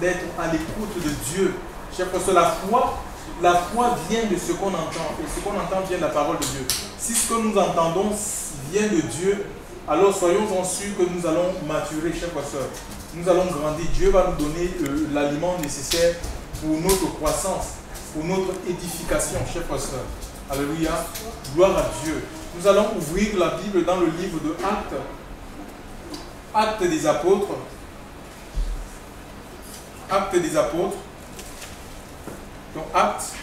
d'être à l'écoute de Dieu. Chers frères, la foi vient de ce qu'on entend. Et ce qu'on entend vient de la parole de Dieu. Si ce que nous entendons vient de Dieu, alors soyons-en sûrs que nous allons maturer, chers frères. Nous allons grandir. Dieu va nous donner l'aliment nécessaire pour notre croissance, pour notre édification, chers frères. Alléluia. Gloire à Dieu. Nous allons ouvrir la Bible dans le livre de Actes. Actes des apôtres. Actes des apôtres. Donc Actes.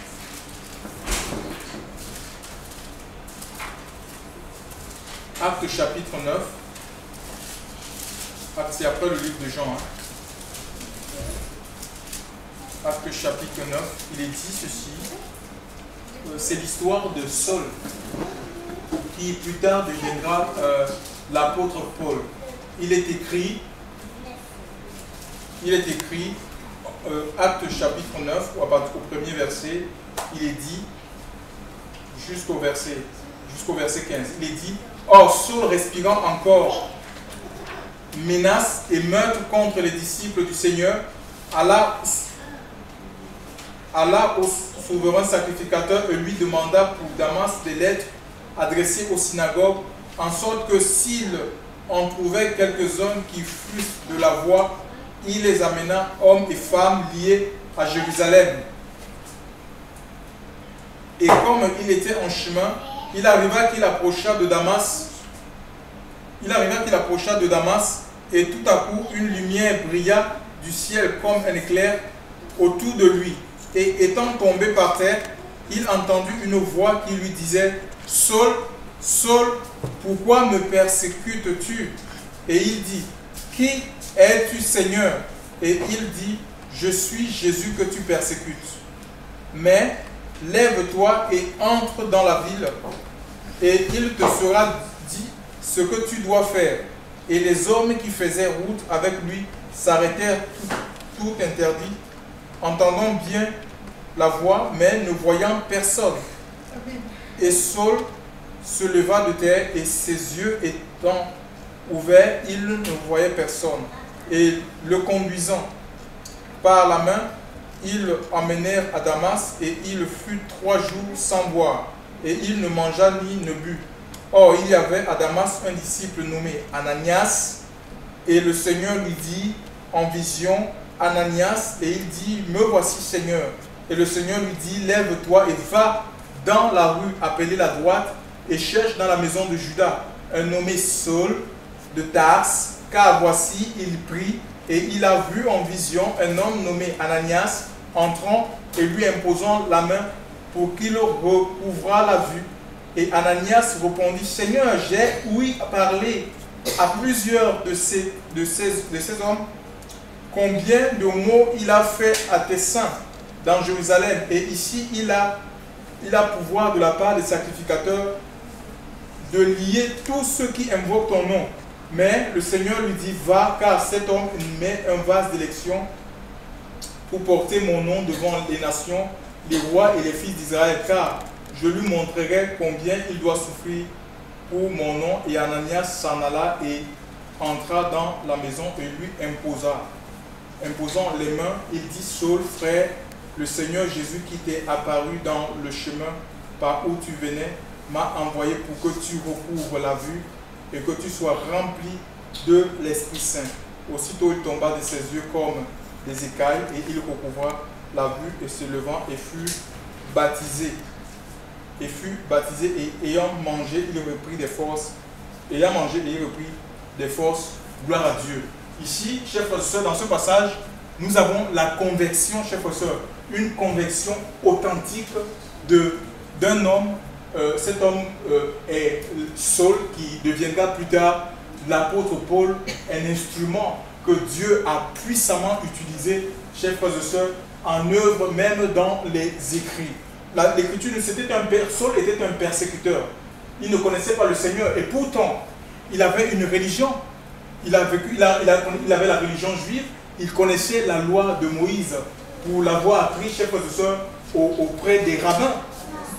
Actes chapitre 9. Actes, c'est après le livre de Jean. Actes chapitre 9. Il est dit ceci. C'est l'histoire de Saul, qui plus tard deviendra l'apôtre Paul. Il est écrit, Actes chapitre 9, au premier verset, il est dit, jusqu'au verset 15, il est dit, or Saul respirant encore menace et meurtre contre les disciples du Seigneur, alla au souverain sacrificateur et lui demanda pour Damas des lettres adressées aux synagogues, en sorte que s'il en trouvait quelques-uns qui fussent de la voie, il les amena, hommes et femmes, liés à Jérusalem. Et comme il était en chemin, il arriva qu'il approcha de Damas. Et tout à coup, une lumière brilla du ciel comme un éclair autour de lui. Et étant tombé par terre, il entendit une voix qui lui disait, « Saul, Saul, pourquoi me persécutes-tu » Et il dit, « Qui es-tu, Seigneur » Et il dit, « Je suis Jésus que tu persécutes. Mais lève-toi et entre dans la ville, et il te sera dit ce que tu dois faire. » Et les hommes qui faisaient route avec lui s'arrêtèrent tout interdits, entendant bien la voix, mais ne voyant personne. Et Saul se leva de terre, et ses yeux étant ouverts, il ne voyait personne. Et le conduisant par la main, ils l'emmenèrent à Damas, et il fut 3 jours sans boire, et il ne mangea ni ne but. Or, il y avait à Damas un disciple nommé Ananias, et le Seigneur lui dit en vision, Ananias, et il dit, me voici Seigneur. Et le Seigneur lui dit, lève-toi et va dans la rue appelée la droite, et cherche dans la maison de Judas un nommé Saul de Tars, car voici, il prie, et il a vu en vision un homme nommé Ananias entrant et lui imposant la main pour qu'il recouvrât la vue. Et Ananias répondit, Seigneur, j'ai ouï parler à plusieurs de ces hommes, combien de maux il a fait à tes saints dans Jérusalem. Et ici, il a pouvoir de la part des sacrificateurs de lier tous ceux qui invoquent ton nom. Mais le Seigneur lui dit, va, car cet homme met un vase d'élection pour porter mon nom devant les nations, les rois et les fils d'Israël, car je lui montrerai combien il doit souffrir pour mon nom. Et Ananias s'en alla et entra dans la maison et lui imposant les mains, il dit, Saul, frère, le Seigneur Jésus qui t'est apparu dans le chemin par où tu venais, m'a envoyé pour que tu recouvres la vue et que tu sois rempli de l'Esprit Saint. Aussitôt il tomba de ses yeux comme des écailles, et il recouvra la vue, et se levant, et fut baptisé. Et ayant mangé, il reprit des forces. Gloire à Dieu. Ici, chers frères et sœurs, dans ce passage, nous avons la conversion, chers frères et sœurs, une conversion authentique d'un homme. Cet homme est Saul, qui deviendra plus tard l'apôtre Paul, un instrument que Dieu a puissamment utilisé, chers frères et sœurs, en œuvre même dans les écrits. L'écriture, Saul était un persécuteur. Il ne connaissait pas le Seigneur, et pourtant, il avait une religion. Il avait la religion juive, il connaissait la loi de Moïse pour l'avoir appris, chers frères et sœurs, auprès des rabbins.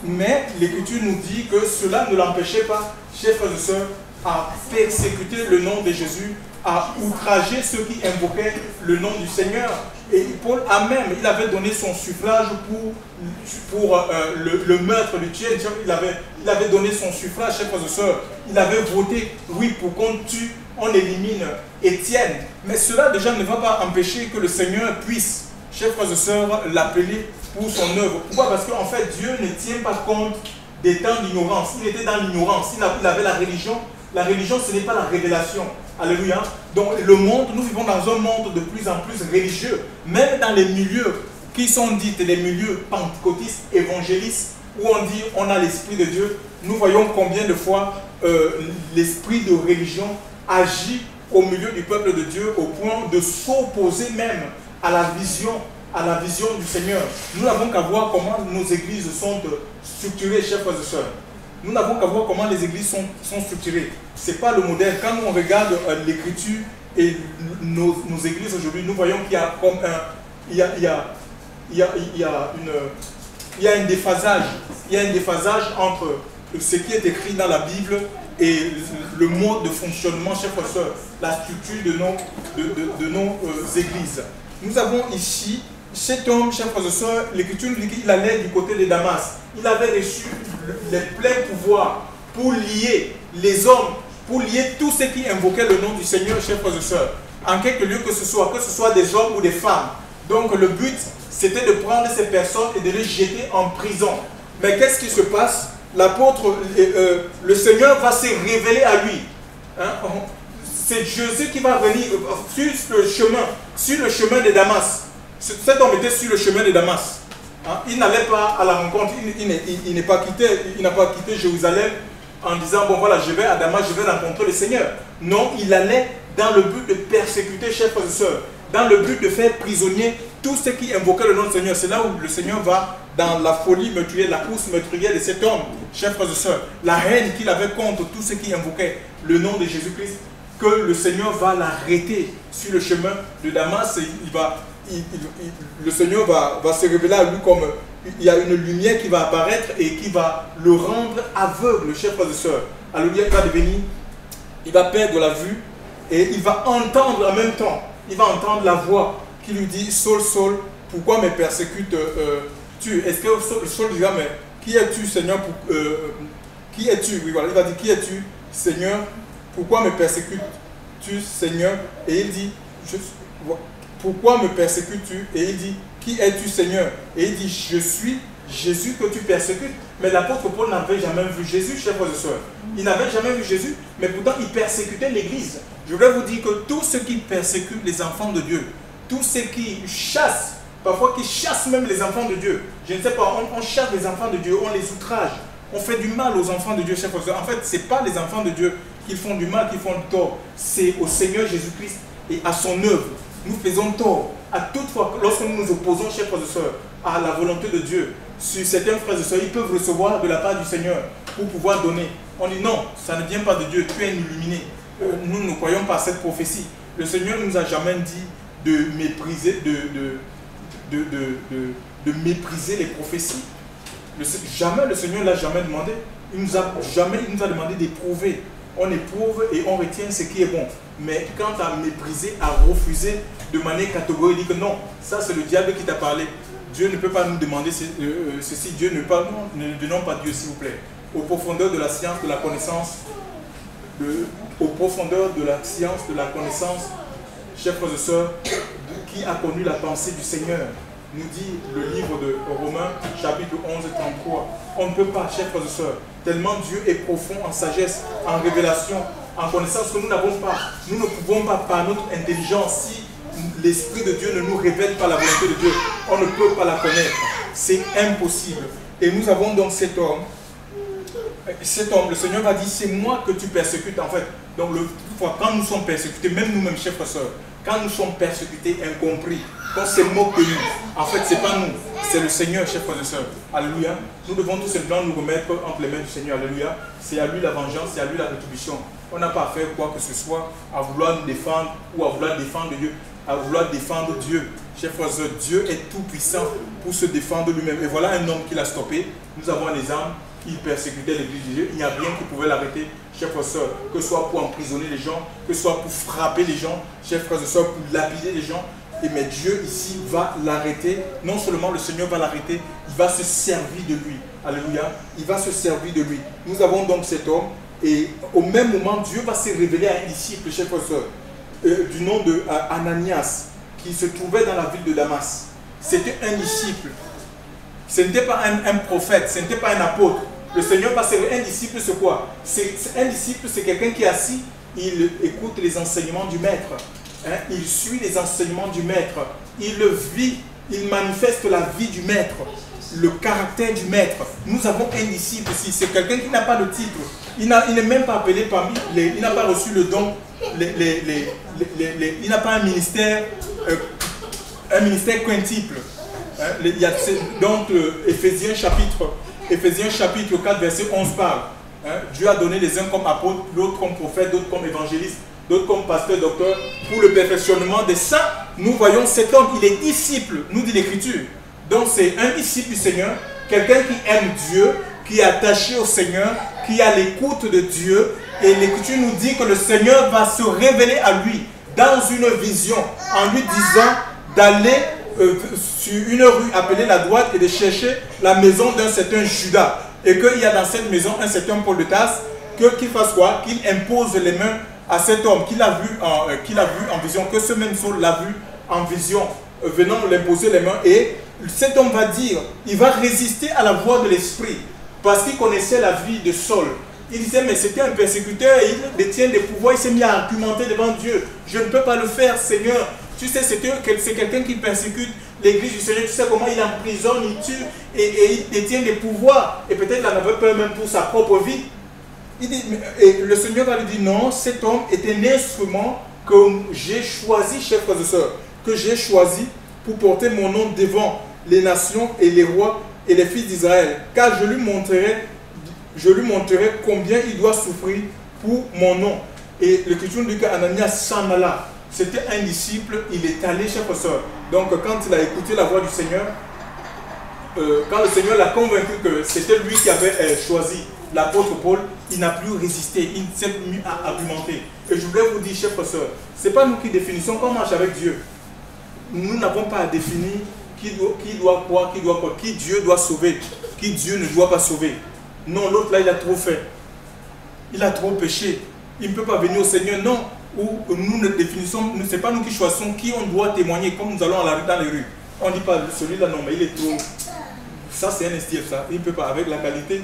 Mais l'Écriture nous dit que cela ne l'empêchait pas, chers frères et sœurs, à persécuter le nom de Jésus, à outrager ceux qui invoquaient le nom du Seigneur. Et Paul a même, il avait donné son suffrage pour le meurtre, le tuer. Il avait donné son suffrage, chers frères et sœurs. Il avait voté, oui, pour qu'on tue, on élimine Étienne. Mais cela déjà ne va pas empêcher que le Seigneur puisse, chers frères et sœurs, l'appeler pour son œuvre. Pourquoi? Parce qu'en fait, Dieu ne tient pas compte des temps d'ignorance. Il était dans l'ignorance. Il avait la religion. La religion, ce n'est pas la révélation. Alléluia. Donc le monde, nous vivons dans un monde de plus en plus religieux. Même dans les milieux qui sont dits les milieux pentecôtistes, évangélistes, où on dit on a l'Esprit de Dieu, nous voyons combien de fois l'esprit de religion agit au milieu du peuple de Dieu au point de s'opposer même à la vision du Seigneur. Nous n'avons qu'à voir comment nos églises sont structurées, chers frères et sœurs. Nous n'avons qu'à voir comment les églises sont structurées. Ce n'est pas le modèle. Quand on regarde l'écriture et nos églises aujourd'hui, nous voyons qu'il y a comme il y a un déphasage. Il y a un déphasage entre ce qui est écrit dans la Bible et le mode de fonctionnement, chers frères et sœurs, la structure de nos églises. Nous avons ici cet homme, chers frères et sœurs, l'écriture nous dit qu'il allait du côté de Damas. Il avait reçu les pleins pouvoirs pour lier les hommes, pour lier tous ceux qui invoquaient le nom du Seigneur, chers frères et sœurs, en quelque lieu que ce soit des hommes ou des femmes. Donc le but, c'était de prendre ces personnes et de les jeter en prison. Mais qu'est-ce qui se passe? L'apôtre, le Seigneur va se révéler à lui. Hein? C'est Jésus qui va venir sur le chemin de Damas. Cet homme était sur le chemin de Damas. Hein? Il n'allait pas à la rencontre, il n'a pas quitté Jérusalem en disant, bon voilà, je vais à Damas, je vais rencontrer le Seigneur. Non, il allait dans le but de persécuter, chers frères et sœurs, dans le but de faire prisonnier tous ceux qui invoquaient le nom du Seigneur. C'est là où le Seigneur va dans la folie meurtrière, la course meurtrière de cet homme, chers frères et sœurs. La haine qu'il avait contre tous ceux qui invoquaient le nom de Jésus-Christ, que le Seigneur va l'arrêter sur le chemin de Damas. Le Seigneur va se révéler à lui comme il y a une lumière qui va apparaître et qui va le rendre aveugle, chers frères et sœurs. Alléluia, il va perdre la vue et il va entendre en même temps, il va entendre la voix qui lui dit, Saul, Saul, pourquoi me persécutes-tu? Est-ce que Saul dira, mais qui es-tu, Seigneur? Qui es-tu? Oui, voilà, il va dire, qui es-tu, Seigneur? Pourquoi me persécutes-tu, Seigneur? Et il dit, pourquoi me persécutes-tu? Et il dit, qui es-tu, Seigneur? Et il dit, je suis Jésus que tu persécutes. Mais l'apôtre Paul n'avait jamais vu Jésus, chers frères et sœurs. Il n'avait jamais vu Jésus, mais pourtant il persécutait l'Église. Je voudrais vous dire que tous ceux qui persécutent les enfants de Dieu, tous ceux qui chassent, parfois qui chassent même les enfants de Dieu, je ne sais pas, on chasse les enfants de Dieu, on les outrage, on fait du mal aux enfants de Dieu, chers frères et sœurs. En fait, ce n'est pas les enfants de Dieu qui font du mal, qui font du tort, c'est au Seigneur Jésus-Christ et à son œuvre. Nous faisons tort à toute fois, lorsque nous nous opposons, chers frères et sœurs, à la volonté de Dieu. Sur certains frères et sœurs, ils peuvent recevoir de la part du Seigneur pour pouvoir donner. On dit non, ça ne vient pas de Dieu, tu es un illuminé. Nous ne croyons pas à cette prophétie. Le Seigneur ne nous a jamais dit de mépriser, de mépriser les prophéties. Jamais le Seigneur ne l'a jamais demandé. Il nous a demandé d'éprouver. On éprouve et on retient ce qui est bon. Mais quant à mépriser, à refuser de manière catégorique, non, ça c'est le diable qui t'a parlé. Dieu ne peut pas nous demander ceci. Dieu ne parle, ne donnons pas Dieu, s'il vous plaît. Aux profondeurs de la science, de la connaissance, aux profondeurs de la science, de la connaissance, chers frères et sœurs, qui a connu la pensée du Seigneur, nous dit le livre de Romains, chapitre 11, 33. On ne peut pas, chers frères et sœurs, tellement Dieu est profond en sagesse, en révélation, en connaissance que nous n'avons pas. Nous ne pouvons pas, par notre intelligence, si l'Esprit de Dieu ne nous révèle pas la volonté de Dieu, on ne peut pas la connaître. C'est impossible. Et nous avons donc cet homme, le Seigneur va dire, c'est moi que tu persécutes en fait. Donc quand nous sommes persécutés, même nous-mêmes, chers frères et sœurs, quand nous sommes persécutés, incompris, quand c'est moque de nous, en fait, ce n'est pas nous, c'est le Seigneur, chers frères et sœurs. Alléluia. Nous devons tout simplement nous remettre entre les mains du Seigneur. Alléluia. C'est à lui la vengeance, c'est à lui la rétribution. On n'a pas à faire quoi que ce soit, à vouloir nous défendre ou à vouloir défendre Dieu. À vouloir défendre Dieu. Chers frères et sœurs, Dieu est tout puissant pour se défendre lui-même. Et voilà un homme qui l'a stoppé. Nous avons un exemple il persécutait l'église de Dieu. Il n'y a rien qui pouvait l'arrêter, chers frères et sœurs, que ce soit pour emprisonner les gens, que ce soit pour frapper les gens, chers frères et sœurs, pour lapider les gens. Mais Dieu ici va l'arrêter. Non seulement le Seigneur va l'arrêter, il va se servir de lui. Alléluia. Il va se servir de lui. Nous avons donc cet homme. Et au même moment, Dieu va se révéler à un disciple, chers frères et sœurs, du nom de Ananias, qui se trouvait dans la ville de Damas. C'était un disciple. Ce n'était pas un prophète, ce n'était pas un apôtre. Le Seigneur va se révéler. Un disciple, c'est quoi? Un disciple, c'est quelqu'un qui est assis, il écoute les enseignements du maître. Hein, il suit les enseignements du maître, il le vit, il manifeste la vie du maître, le caractère du maître. Nous avons un disciple ici, c'est quelqu'un qui n'a pas de titre, il n'est même pas appelé parmi il n'a pas reçu le don, il n'a pas un ministère quintuple. Hein, il y a, donc Éphésiens chapitre 4 verset 11 parle. Hein, Dieu a donné les uns comme apôtres, l'autre comme prophètes, d'autres comme évangélistes, d'autres comme pasteur, docteur, pour le perfectionnement des saints. Nous voyons cet homme, il est disciple, nous dit l'Écriture. Donc c'est un disciple du Seigneur, quelqu'un qui aime Dieu, qui est attaché au Seigneur, qui a l'écoute de Dieu. Et l'Écriture nous dit que le Seigneur va se révéler à lui dans une vision, en lui disant d'aller sur une rue appelée la droite et de chercher la maison d'un certain Judas. Et qu'il y a dans cette maison un certain Paul de Tarse, qu'il fasse quoi? Qu'il impose les mains à cet homme qu'il a vu en vision, que ce même Saul l'a vu en vision, venant l'imposer les mains. Et cet homme va dire, il va résister à la voix de l'esprit, parce qu'il connaissait la vie de Saul. Il disait, mais c'était un persécuteur, il détient des pouvoirs, il s'est mis à argumenter devant Dieu. Je ne peux pas le faire, Seigneur. Tu sais, c'est quelqu'un qui persécute l'église du Seigneur. Tu sais comment il emprisonne, il tue, et il détient des pouvoirs. Et peut-être il en avait peur même pour sa propre vie. Il dit, et le Seigneur va lui dire, non, cet homme est un instrument que j'ai choisi, chers frères et sœurs, que j'ai choisi pour porter mon nom devant les nations et les rois et les fils d'Israël. Car je lui montrerai combien il doit souffrir pour mon nom. Et l'Écriture dit qu'Ananias s'en alla. C'était un disciple, il est allé, chers frères et sœurs. Donc quand il a écouté la voix du Seigneur, quand le Seigneur l'a convaincu que c'était lui qui avait choisi l'apôtre Paul, il n'a plus résisté, il s'est mis à argumenter. Et je voulais vous dire, chers frères et sœurs, ce n'est pas nous qui définissons comment on marche avec Dieu. Nous n'avons pas à définir qui doit quoi, qui Dieu doit sauver, qui Dieu ne doit pas sauver. Non, l'autre là, il a trop fait. Il a trop péché. Il ne peut pas venir au Seigneur, non. Ou nous ne définissons, ce n'est pas nous qui choisissons qui on doit témoigner, comme nous allons dans les rues. On ne dit pas, celui-là, non, mais il est trop... Ça, c'est un STF, ça. Il ne peut pas, avec la qualité...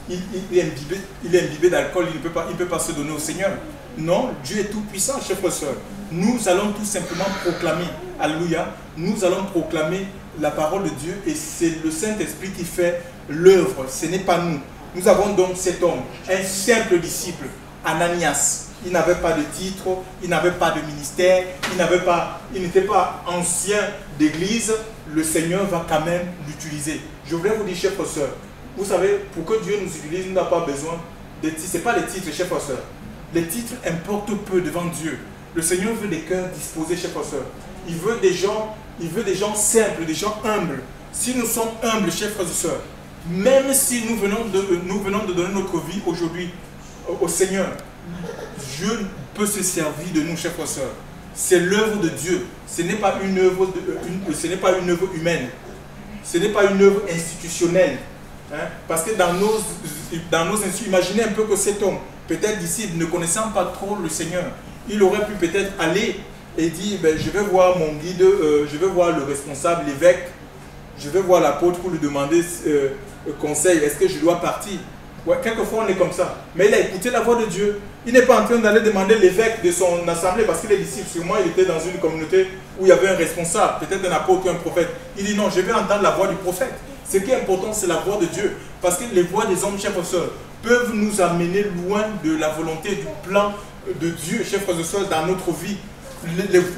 il est imbibé d'alcool, il ne peut pas se donner au Seigneur. Non, Dieu est tout puissant, chers frères et sœurs. Nous allons tout simplement proclamer, alléluia, nous allons proclamer la parole de Dieu et c'est le Saint-Esprit qui fait l'œuvre, ce n'est pas nous. Nous avons donc cet homme, un simple disciple, Ananias. Il n'avait pas de titre, il n'avait pas de ministère, il n'était pas ancien d'église. Le Seigneur va quand même l'utiliser. Je voulais vous dire, chers frères et sœurs, vous savez, pour que Dieu nous utilise, nous n'avons pas besoin de titres. Ce n'est pas les titres, chers frères et sœurs. Les titres importent peu devant Dieu. Le Seigneur veut des cœurs disposés, chers frères et sœurs. Il veut des gens simples, des gens humbles. Si nous sommes humbles, chers frères et sœurs, même si nous venons de donner notre vie aujourd'hui au Seigneur, Dieu peut se servir de nous, chers frères et sœurs. C'est l'œuvre de Dieu. Ce n'est pas une œuvre humaine. Ce n'est pas une œuvre institutionnelle. Hein? Parce que dans nos institutions, imaginez un peu que cet homme, peut-être disciple, ne connaissant pas trop le Seigneur, il aurait pu peut-être aller et dire, ben, je vais voir mon guide, je vais voir le responsable, l'évêque, je vais voir l'apôtre pour lui demander conseil, est-ce que je dois partir? Ouais, quelquefois on est comme ça. Mais il a écouté la voix de Dieu. Il n'est pas en train d'aller demander l'évêque de son assemblée parce qu'il est disciple. Sûrement il était dans une communauté où il y avait un responsable, peut-être un apôtre ou un prophète. Il dit non, je vais entendre la voix du prophète. Ce qui est important, c'est la voix de Dieu. Parce que les voix des hommes, chers frères et sœurs, peuvent nous amener loin de la volonté, du plan de Dieu, chers frères et sœurs, dans notre vie.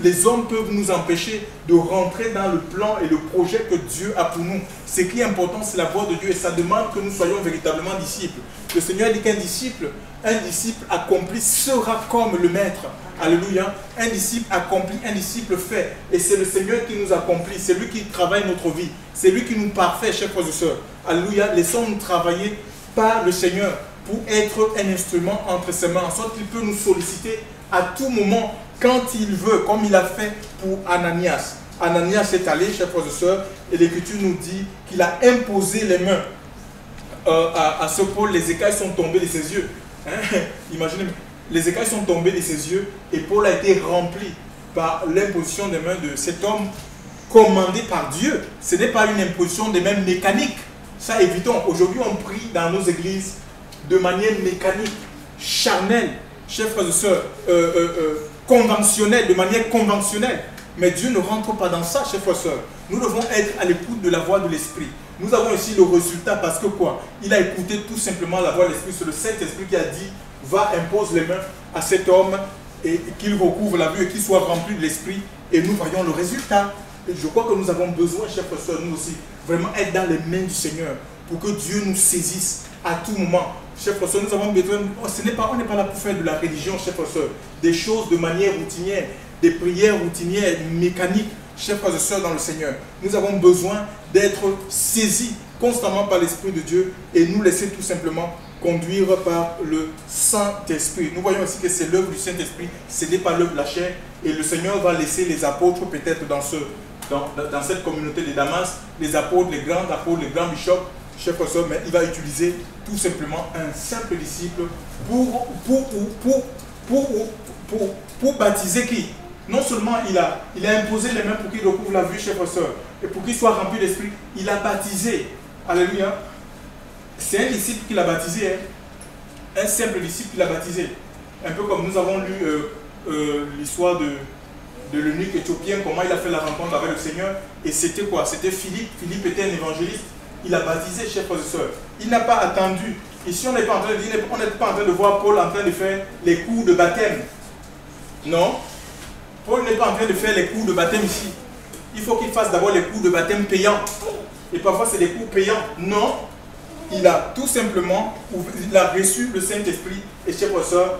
Les hommes peuvent nous empêcher de rentrer dans le plan et le projet que Dieu a pour nous. Ce qui est important, c'est la voix de Dieu et ça demande que nous soyons véritablement disciples. Le Seigneur dit qu'un disciple accompli sera comme le Maître. Alléluia. Un disciple accompli, un disciple fait. Et c'est le Seigneur qui nous accomplit. C'est lui qui travaille notre vie. C'est lui qui nous parfait, chers frères et sœurs. Alléluia. Laissons-nous travailler par le Seigneur pour être un instrument entre ses mains, en sorte qu'il peut nous solliciter à tout moment, quand il veut, comme il a fait pour Ananias. Ananias est allé, chers frères et sœurs, et l'Écriture nous dit qu'il a imposé les mains à ce Paul. Les écailles sont tombées de ses yeux. Hein? Imaginez, les écailles sont tombées de ses yeux et Paul a été rempli par l'imposition des mains de cet homme commandé par Dieu. Ce n'est pas une imposition des mains mécanique. Ça, évitons. Aujourd'hui, on prie dans nos églises de manière mécanique, charnelle, chers frères et sœurs, conventionnelle, de manière conventionnelle. Mais Dieu ne rentre pas dans ça, chers frères et sœurs. Nous devons être à l'écoute de la voix de l'Esprit. Nous avons ici le résultat parce que quoi? Il a écouté tout simplement la voix de l'Esprit. C'est le Saint-Esprit qui a dit, va, impose les mains à cet homme et qu'il recouvre la vue et qu'il soit rempli de l'Esprit. Et nous voyons le résultat. Et je crois que nous avons besoin, chers frères et sœurs, nous aussi, vraiment être dans les mains du Seigneur pour que Dieu nous saisisse à tout moment. Chers frères et sœurs, nous avons besoin, on n'est pas là pour faire de la religion, chers frères et sœurs, des choses de manière routinière, des prières routinières, mécaniques, chers frères et sœurs dans le Seigneur. Nous avons besoin d'être saisis constamment par l'Esprit de Dieu et nous laisser tout simplement conduire par le Saint-Esprit. Nous voyons aussi que c'est l'œuvre du Saint-Esprit, ce n'est pas l'œuvre de la chair, et le Seigneur va laisser les apôtres peut-être dans cette communauté de Damas, les apôtres, les grands bishops, chers frères et sœurs, mais il va utiliser tout simplement un simple disciple pour baptiser qui? Non seulement il a imposé les mains pour qu'il recouvre la vue, chers frères et sœurs, et pour qu'il soit rempli d'esprit, il a baptisé. Alléluia. C'est un disciple qui l'a baptisé, hein? Un simple disciple qui l'a baptisé. Un peu comme nous avons lu l'histoire de l'eunuque éthiopien, comment il a fait la rencontre avec le Seigneur. Et c'était quoi? C'était Philippe. Philippe était un évangéliste. Il a baptisé, chers frères et sœurs. Il n'a pas attendu. Ici, on n'est pas en train de voir Paul en train de faire les cours de baptême. Non. Paul n'est pas en train de faire les cours de baptême ici. Il faut qu'il fasse d'abord les cours de baptême payants. Et parfois, c'est des cours payants. Non. Il a tout simplement, il a reçu le Saint-Esprit, et chers frères et sœurs,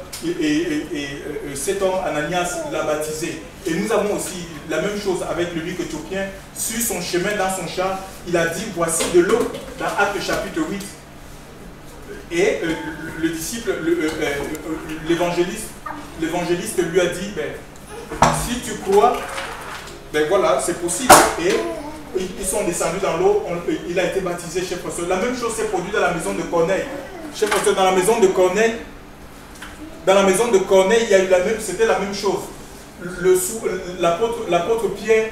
cet homme, Ananias, l'a baptisé. Et nous avons aussi la même chose avec l'eunuque éthiopien. Sur son chemin, dans son char, il a dit, voici de l'eau, dans Actes chapitre 8. Et le disciple, l'évangéliste lui a dit, ben, si tu crois, ben voilà, c'est possible. Et ils sont descendus dans l'eau, il a été baptisé, chers frères et sœurs. La même chose s'est produite dans la maison de Corneille. Chers frères et sœurs, dans la maison de Corneille, il y a eu c'était la même chose. L'apôtre Pierre,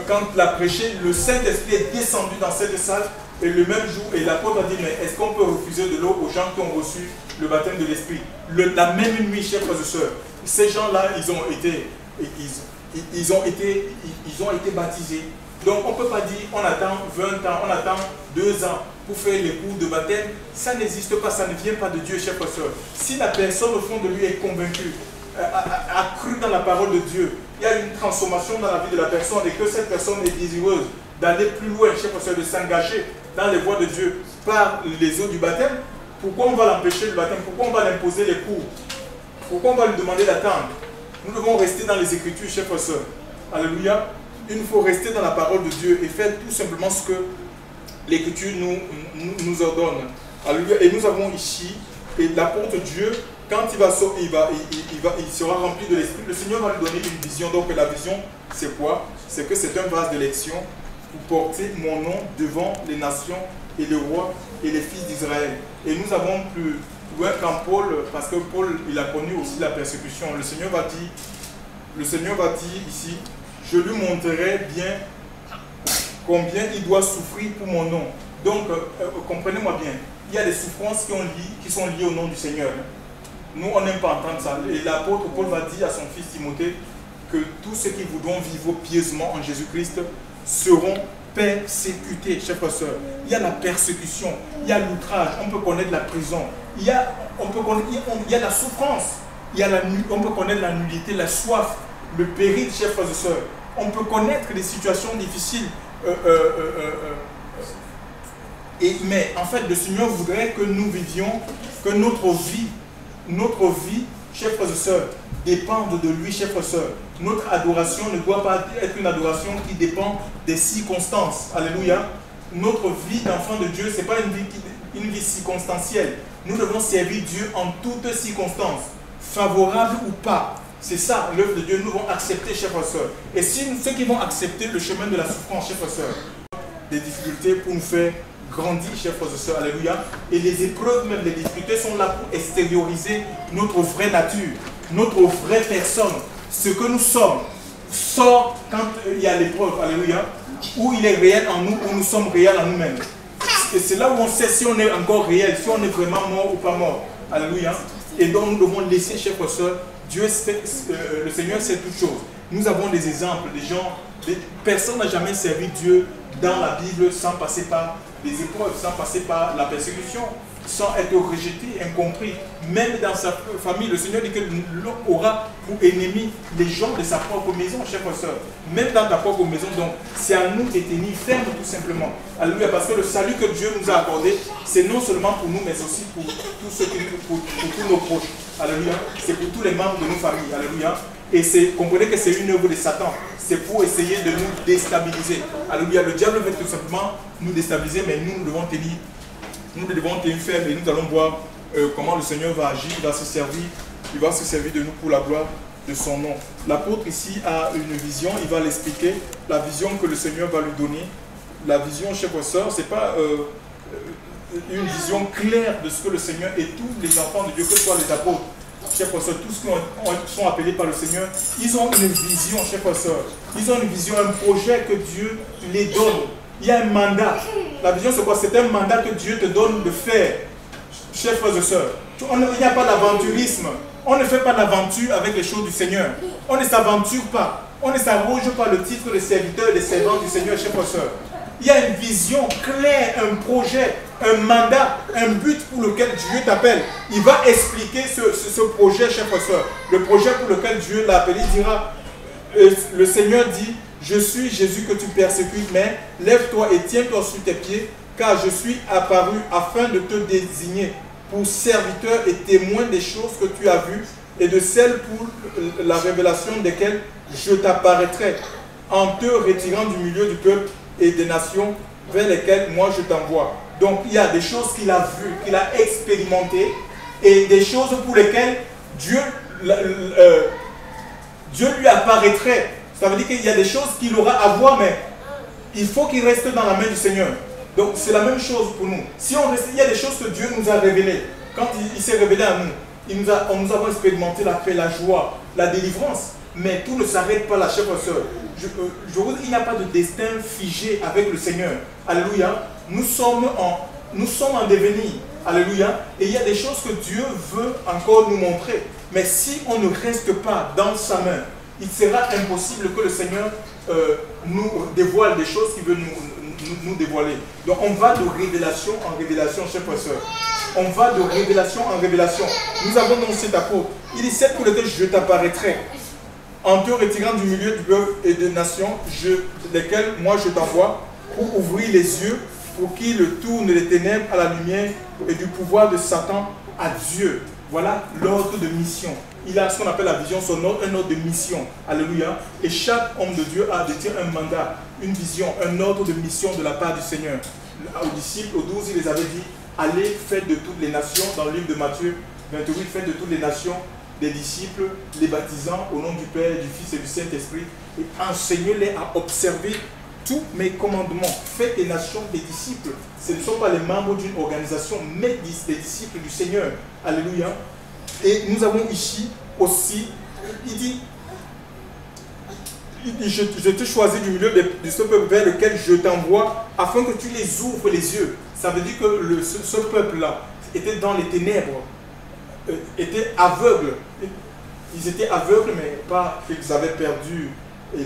quand il a prêché, le Saint-Esprit est descendu dans cette salle, et le même jour, et l'apôtre a dit, mais est-ce qu'on peut refuser de l'eau aux gens qui ont reçu le baptême de l'Esprit? La même nuit, chers frères et sœurs, ces gens-là, ils ont été baptisés. Donc on ne peut pas dire on attend 20 ans, on attend 2 ans pour faire les cours de baptême. Ça n'existe pas, ça ne vient pas de Dieu, chers frères et sœurs. Si la personne au fond de lui est convaincue, a cru dans la parole de Dieu, il y a une transformation dans la vie de la personne et que cette personne est désireuse d'aller plus loin, chers frères et sœurs, de s'engager dans les voies de Dieu par les eaux du baptême, pourquoi on va l'empêcher du baptême? Pourquoi on va l'imposer les cours? Pourquoi on va lui demander d'attendre? Nous devons rester dans les Écritures, chers frères et sœurs. Alléluia. Il faut rester dans la parole de Dieu et faire tout simplement ce que l'Écriture nous ordonne. Alléluia. Et nous avons ici, et l'apôtre Dieu, quand il sera rempli de l'Esprit, le Seigneur va lui donner une vision. Donc la vision, c'est quoi? C'est que c'est un vase d'élection pour porter mon nom devant les nations et les rois et les fils d'Israël. Et nous avons plus loin qu'en Paul, parce que Paul, il a connu aussi la persécution. Le Seigneur va dire ici, je lui montrerai bien combien il doit souffrir pour mon nom. Donc, comprenez-moi bien, il y a des souffrances qui sont liées au nom du Seigneur. Nous, on n'aime pas entendre ça. Et l'apôtre Paul va dire à son fils Timothée que tous ceux qui voudront vivre pieusement en Jésus-Christ seront persécutés, chers frères et sœurs. Il y a la persécution, il y a l'outrage, on peut connaître la prison, il y a la souffrance, on peut connaître la nullité, la soif, le péril, chers frères et sœurs. On peut connaître des situations difficiles. Mais en fait, le Seigneur voudrait que nous vivions, que notre vie, chers frères et sœurs, dépende de lui, chers frères et sœurs. Notre adoration ne doit pas être une adoration qui dépend des circonstances. Alléluia. Notre vie d'enfant de Dieu, ce n'est pas une vie circonstancielle. Nous devons servir Dieu en toutes circonstances, favorables ou pas. C'est ça, l'œuvre de Dieu. Nous devons accepter, chers frères et sœurs. Et si ceux qui vont accepter le chemin de la souffrance, chers frères et sœurs, des difficultés pour nous faire grandir, chers frères et sœurs, alléluia. Et les épreuves, même les difficultés, sont là pour extérioriser notre vraie nature, notre vraie personne. Ce que nous sommes sort quand il y a l'épreuve, alléluia, où il est réel en nous, où nous sommes réels en nous-mêmes. Et c'est là où on sait si on est encore réel, si on est vraiment mort ou pas mort. Alléluia. Et donc nous devons laisser, chers frères et sœurs, le Seigneur sait toutes choses. Nous avons des exemples, des gens, personne n'a jamais servi Dieu dans la Bible sans passer par des épreuves, sans passer par la persécution, sans être rejeté, incompris. Même dans sa famille, le Seigneur dit que l'homme aura pour ennemi les gens de sa propre maison, chers frères et sœurs. Même dans ta propre maison, donc c'est à nous de tenir ferme tout simplement. Alléluia, parce que le salut que Dieu nous a accordé, c'est non seulement pour nous, mais aussi pour tous ceux pour tous nos proches. Alléluia, c'est pour tous les membres de nos familles. Alléluia. Et comprenez que c'est une œuvre de Satan. C'est pour essayer de nous déstabiliser. Alléluia, le diable veut tout simplement nous déstabiliser, mais nous devons tenir ferme et nous allons voir comment le Seigneur va agir, il va se servir de nous pour la gloire de son nom. L'apôtre ici a une vision, il va l'expliquer, la vision que le Seigneur va lui donner. La vision, chers frères et sœurs, ce n'est pas une vision claire de ce que le Seigneur et tous les enfants de Dieu, que ce soit les apôtres, chers frères et sœurs, tous ceux qui sont appelés par le Seigneur, ils ont une vision, chers frères et sœurs. Ils ont une vision, un projet que Dieu les donne. Il y a un mandat. La vision, c'est quoi? C'est un mandat que Dieu te donne de faire. Chers frères et sœurs, il n'y a pas d'aventurisme. On ne fait pas d'aventure avec les choses du Seigneur. On ne s'aventure pas. On ne s'arroge pas le titre de serviteur et de servant du Seigneur, chers frères et sœurs. Il y a une vision claire, un projet, un mandat, un but pour lequel Dieu t'appelle. Il va expliquer ce projet, chers frères et sœurs. Le projet pour lequel Dieu l'a appelé, il dira, le Seigneur dit, je suis Jésus que tu persécutes, mais lève-toi et tiens-toi sur tes pieds, car je suis apparu afin de te désigner pour serviteur et témoin des choses que tu as vues et de celles pour la révélation desquelles je t'apparaîtrai, en te retirant du milieu du peuple et des nations vers lesquelles moi je t'envoie. Donc il y a des choses qu'il a vues, qu'il a expérimentées, et des choses pour lesquelles Dieu lui apparaîtrait. Ça veut dire qu'il y a des choses qu'il aura à voir, mais il faut qu'il reste dans la main du Seigneur. Donc c'est la même chose pour nous. Si on reste, il y a des choses que Dieu nous a révélées. Quand il s'est révélé à nous, nous avons expérimenté la paix, la joie, la délivrance. Mais tout ne s'arrête pas là, chers frères et sœurs. Je vous dis, il n'y a pas de destin figé avec le Seigneur. Alléluia. Nous sommes en devenir. Alléluia. Et il y a des choses que Dieu veut encore nous montrer. Mais si on ne reste pas dans sa main, il sera impossible que le Seigneur nous dévoile des choses qu'il veut nous dévoiler. Donc on va de révélation en révélation, chers frères et sœurs. On va de révélation en révélation. Nous avons dans cet apôtre, il dit, c'est pour lequel je t'apparaîtrai, en te retirant du milieu du peuple et des nations, lesquelles moi je t'envoie, pour ouvrir les yeux, pour qu'il tourne les ténèbres à la lumière et du pouvoir de Satan à Dieu. Voilà l'ordre de mission. Il a ce qu'on appelle la vision, un ordre de mission. Alléluia. Et chaque homme de Dieu a de dire un mandat, une vision, un ordre de mission de la part du Seigneur. Aux disciples, aux 12, il les avait dit, allez, faites de toutes les nations, dans le livre de Matthieu 28, faites de toutes les nations des disciples, les baptisant au nom du Père, du Fils et du Saint-Esprit, et enseignez-les à observer tous mes commandements. Faites des nations des disciples. Ce ne sont pas les membres d'une organisation, mais des disciples du Seigneur. Alléluia. Et nous avons ici aussi, il dit, je te choisis du milieu de ce peuple vers lequel je t'envoie, afin que tu les ouvres les yeux. Ça veut dire que ce peuple-là était dans les ténèbres, était aveugle. Ils étaient aveugles, mais pas qu'ils avaient perdu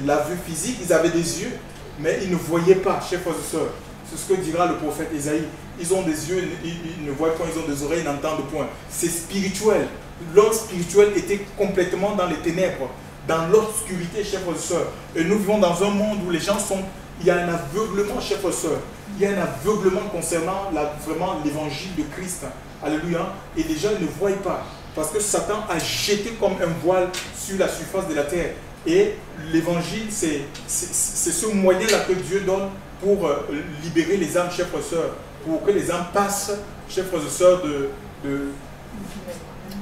la vue physique, ils avaient des yeux, mais ils ne voyaient pas, chers frères et sœurs. C'est ce que dira le prophète Ésaïe. Ils ont des yeux, ils ne voient point, ils ont des oreilles, ils n'entendent point. C'est spirituel. L'homme spirituel était complètement dans les ténèbres, dans l'obscurité, chers frères et sœurs. Et nous vivons dans un monde où les gens sont... Il y a un aveuglement, chers frères et sœurs. Il y a un aveuglement concernant vraiment l'évangile de Christ. Alléluia. Et les gens ne voient pas. Parce que Satan a jeté comme un voile sur la surface de la terre. Et l'évangile, c'est ce moyen-là que Dieu donne pour libérer les âmes, chers frères et sœurs. Pour que les âmes passent, chers frères et sœurs,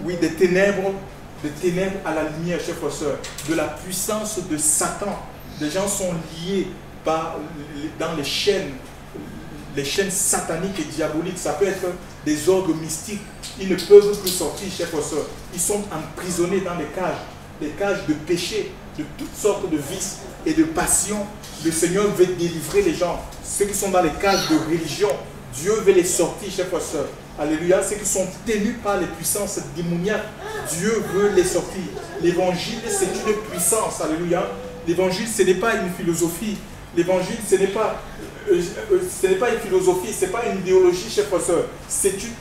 oui, des ténèbres à la lumière, chers frères et sœurs, de la puissance de Satan. Des gens sont liés dans les chaînes sataniques et diaboliques. Ça peut être des ordres mystiques. Ils ne peuvent plus sortir, chers frères et sœurs. Ils sont emprisonnés dans des cages de péché, de toutes sortes de vices et de passions. Le Seigneur veut délivrer les gens. Ceux qui sont dans les cages de religion, Dieu veut les sortir, chers frères et sœurs. Alléluia. Ceux qui sont tenus par les puissances démoniaques, Dieu veut les sortir. L'évangile, c'est une puissance. Alléluia. L'évangile, ce n'est pas une philosophie. L'évangile, ce n'est pas une philosophie, ce n'est pas une idéologie, chers frères et sœurs.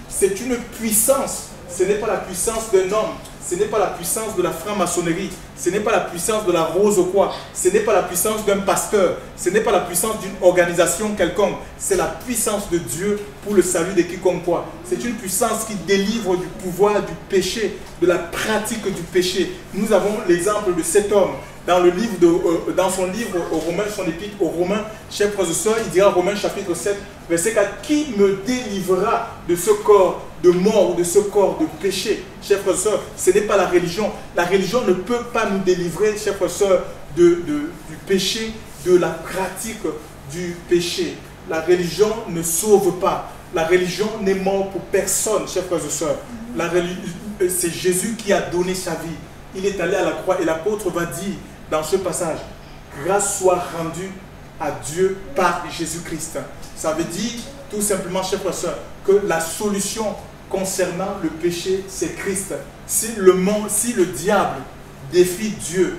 C'est une puissance. Ce n'est pas la puissance d'un homme. Ce n'est pas la puissance de la franc-maçonnerie. Ce n'est pas la puissance de la rose au quoi. Ce n'est pas la puissance d'un pasteur. Ce n'est pas la puissance d'une organisation quelconque. C'est la puissance de Dieu pour le salut de quiconque quoi. C'est une puissance qui délivre du pouvoir du péché, de la pratique du péché. Nous avons l'exemple de cet homme. Dans son livre aux Romains, son épître aux Romains, chers frères et sœurs, il dira Romains chapitre 7, verset 4, qui me délivrera de ce corps de mort ou de ce corps de péché? Chers frères et sœurs, ce n'est pas la religion. La religion ne peut pas nous délivrer, chers frères et sœurs, du péché, de la pratique du péché. La religion ne sauve pas. La religion n'est morte pour personne, chers frères et sœurs. C'est Jésus qui a donné sa vie. Il est allé à la croix et l'apôtre va dire dans ce passage, grâce soit rendue à Dieu par Jésus-Christ. Ça veut dire tout simplement, chers frères et sœurs, que la solution concernant le péché, c'est Christ. Si le diable défie Dieu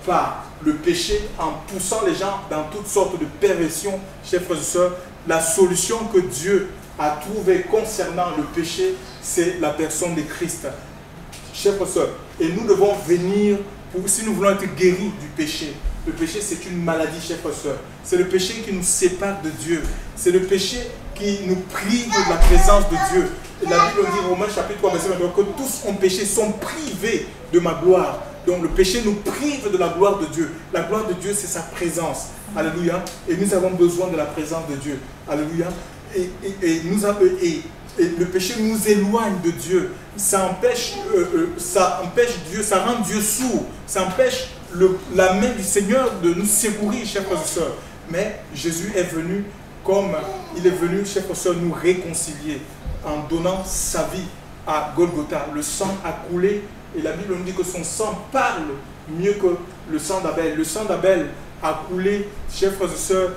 par le péché en poussant les gens dans toutes sortes de perversions, chers frères et sœurs, la solution que Dieu a trouvée concernant le péché, c'est la personne de Christ. Chers frères et sœurs, et nous devons venir, si nous voulons être guéris du péché. Le péché, c'est une maladie, chers frères et sœurs. C'est le péché qui nous sépare de Dieu. C'est le péché qui nous prive de la présence de Dieu. Et la Bible dit, Romains chapitre 3, verset 22, que tous ont péché, sont privés de ma gloire. Donc le péché nous prive de la gloire de Dieu. La gloire de Dieu, c'est sa présence. Alléluia. Et nous avons besoin de la présence de Dieu. Alléluia. Et le péché nous éloigne de Dieu. Ça empêche Dieu, ça rend Dieu sourd. Ça empêche la main du Seigneur de nous secourir, chers frères et sœurs. Mais Jésus est venu comme il est venu, chers frères et sœurs, nous réconcilier en donnant sa vie à Golgotha. Le sang a coulé et la Bible nous dit que son sang parle mieux que le sang d'Abel. Le sang d'Abel a coulé, chers frères et sœurs,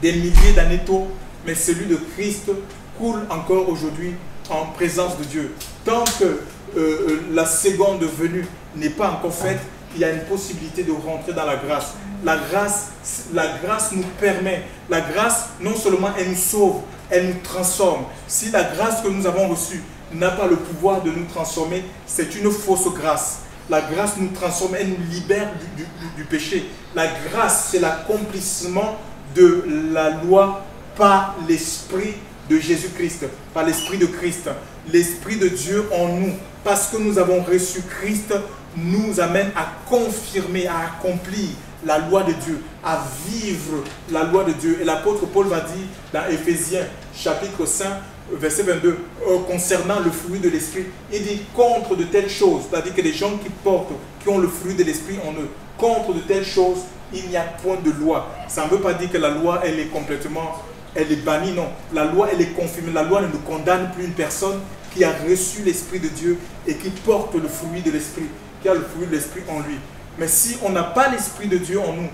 des milliers d'années tôt, mais celui de Christ coule encore aujourd'hui en présence de Dieu. Tant que la seconde venue n'est pas encore faite, il y a une possibilité de rentrer dans la grâce. La grâce nous permet, la grâce non seulement elle nous sauve, elle nous transforme. Si la grâce que nous avons reçue n'a pas le pouvoir de nous transformer, c'est une fausse grâce. La grâce nous transforme, elle nous libère du péché. La grâce, c'est l'accomplissement de la loi par l'Esprit de Jésus-Christ, par l'Esprit de Christ. L'Esprit de Dieu en nous, parce que nous avons reçu Christ, nous amène à confirmer, à accomplir la loi de Dieu, à vivre la loi de Dieu. Et l'apôtre Paul va dire dans Éphésiens chapitre 5, verset 22, concernant le fruit de l'Esprit, il dit contre de telles choses, c'est-à-dire que les gens qui ont le fruit de l'Esprit en eux, contre de telles choses, il n'y a point de loi. Ça ne veut pas dire que la loi, elle est bannie, non. La loi, elle est confirmée. La loi ne nous condamne plus une personne qui a reçu l'Esprit de Dieu et qui porte le fruit de l'Esprit, qui a le fruit de l'Esprit en lui. Mais si on n'a pas l'Esprit de Dieu en nous,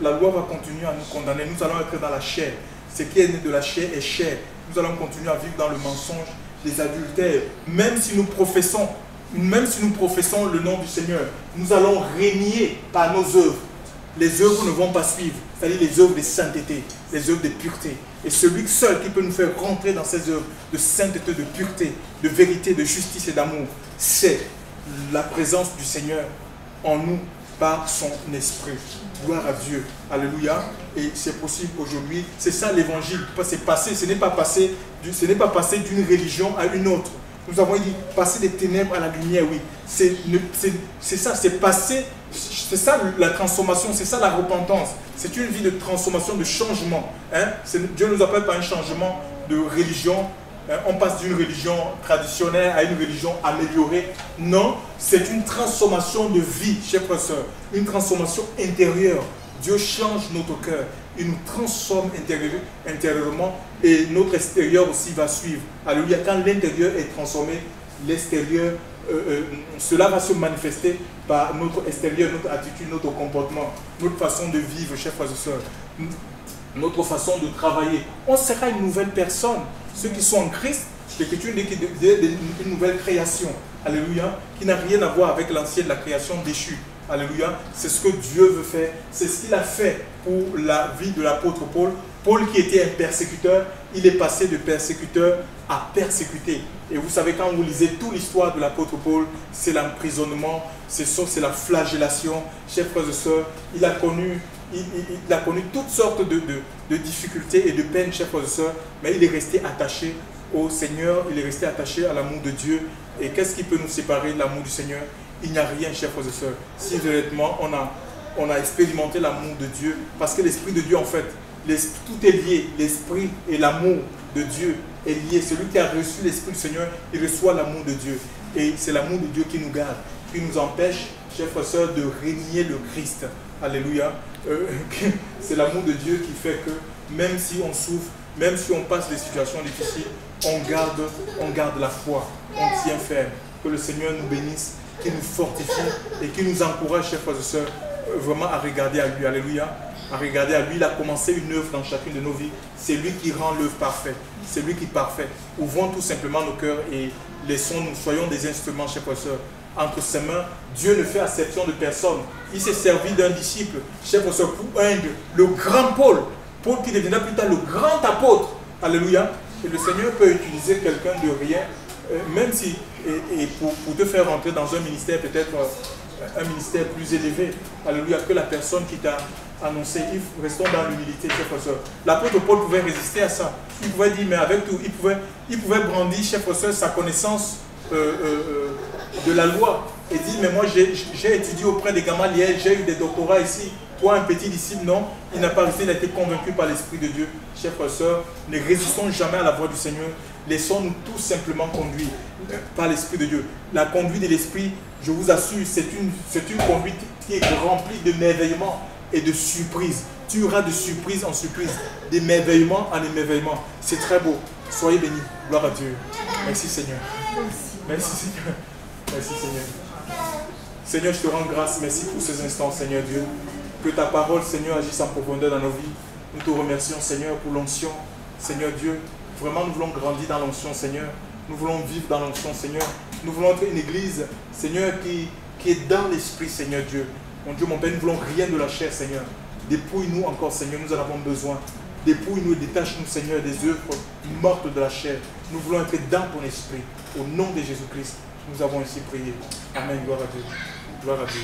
la loi va continuer à nous condamner. Nous allons être dans la chair. Ce qui est né de la chair est chair. Nous allons continuer à vivre dans le mensonge, les adultères. Même si nous professons le nom du Seigneur, nous allons régner par nos œuvres. Les œuvres ne vont pas suivre, c'est-à-dire les œuvres de sainteté, les œuvres de pureté. Et celui seul qui peut nous faire rentrer dans ces œuvres de sainteté, de pureté, de vérité, de justice et d'amour, c'est la présence du Seigneur en nous par son esprit. Gloire à Dieu. Alléluia. Et c'est possible aujourd'hui. C'est ça l'évangile. Ce n'est pas passé d'une religion à une autre. Nous avons dit passer des ténèbres à la lumière, oui. C'est ça, c'est passer. C'est ça la transformation, c'est ça la repentance. C'est une vie de transformation, de changement. Hein? Dieu ne nous appelle pas un changement de religion on passe d'une religion traditionnelle à une religion améliorée. Non, c'est une transformation de vie, chers frères et sœurs, une transformation intérieure. Dieu change notre cœur, il nous transforme intérieurement et notre extérieur aussi va suivre. Alléluia, quand l'intérieur est transformé, l'extérieur, cela va se manifester par notre extérieur, notre attitude, notre comportement, notre façon de vivre, chers frères et sœurs, notre façon de travailler. On sera une nouvelle personne. Ceux qui sont en Christ, l'Écriture dit qu'il y a une nouvelle création. Alléluia, qui n'a rien à voir avec l'ancienne, la création déchue. Alléluia, c'est ce que Dieu veut faire. C'est ce qu'il a fait pour la vie de l'apôtre Paul. Paul qui était un persécuteur, il est passé de persécuteur à persécuté. Et vous savez, quand vous lisez toute l'histoire de l'apôtre Paul, c'est l'emprisonnement, c'est la flagellation. Chers frères et sœurs, il a connu toutes sortes de difficultés et de peines, chers frères et sœurs, mais il est resté attaché au Seigneur, il est resté attaché à l'amour de Dieu. Et qu'est-ce qui peut nous séparer de l'amour du Seigneur? Il n'y a rien, chers frères et sœurs. Si véritablement on a expérimenté l'amour de Dieu, parce que l'Esprit de Dieu, en fait, tout est lié. L'Esprit et l'amour de Dieu est lié. Celui qui a reçu l'Esprit du Seigneur, il reçoit l'amour de Dieu. Et c'est l'amour de Dieu qui nous garde, qui nous empêche, chers frères et sœurs, de régner le Christ. Alléluia. C'est l'amour de Dieu qui fait que même si on souffre, même si on passe des situations difficiles, on garde la foi, on tient ferme. Que le Seigneur nous bénisse, qu'il nous fortifie et qu'il nous encourage, chers frères et sœurs, vraiment à regarder à lui. Alléluia. À regarder à lui. Il a commencé une œuvre dans chacune de nos vies. C'est lui qui rend l'œuvre parfaite. C'est lui qui est parfait. Ouvrons tout simplement nos cœurs et laissons-nous, soyons des instruments, chers frères et sœurs. Entre ses mains, Dieu ne fait acception de personne. Il s'est servi d'un disciple, chers frères et sœurs, pour le grand Paul. Paul qui deviendra plus tard le grand apôtre. Alléluia. Et le Seigneur peut utiliser quelqu'un de rien, même si, et pour te faire rentrer dans un ministère, peut-être un ministère plus élevé. Alléluia. Que la personne qui t'a annoncé, restons dans l'humilité, chers frères et sœurs. L'apôtre Paul pouvait résister à ça. Il pouvait dire, mais avec tout, il pouvait brandir, chers frères et sœurs, sa connaissance de la loi. Et dire, mais moi j'ai étudié auprès des Gamaliel, j'ai eu des doctorats ici. Toi, un petit disciple, non, il n'a pas resté, il a été convaincu par l'Esprit de Dieu. Chers frères et sœurs, ne résistons jamais à la voix du Seigneur. Laissons-nous tout simplement conduire par l'Esprit de Dieu. La conduite de l'Esprit, je vous assure, c'est une conduite qui est remplie de merveillements et de surprises. Tu auras de surprise en surprise, d'émerveillement en émerveillement. C'est très beau. Soyez bénis. Gloire à Dieu. Merci Seigneur. Merci Seigneur. Merci Seigneur. Seigneur, je te rends grâce. Merci pour ces instants, Seigneur Dieu. Que ta parole, Seigneur, agisse en profondeur dans nos vies. Nous te remercions, Seigneur, pour l'onction. Seigneur Dieu, vraiment, nous voulons grandir dans l'onction, Seigneur. Nous voulons vivre dans l'onction, Seigneur. Nous voulons être une église, Seigneur, qui est dans l'esprit, Seigneur Dieu. Mon Dieu, mon Père, nous voulons rien de la chair, Seigneur. Dépouille-nous encore, Seigneur, nous en avons besoin. Dépouille-nous et détache-nous, Seigneur, des œuvres mortes de la chair. Nous voulons être dans ton esprit. Au nom de Jésus-Christ, nous avons ainsi prié. Amen. Gloire à Dieu. Gloire à Dieu.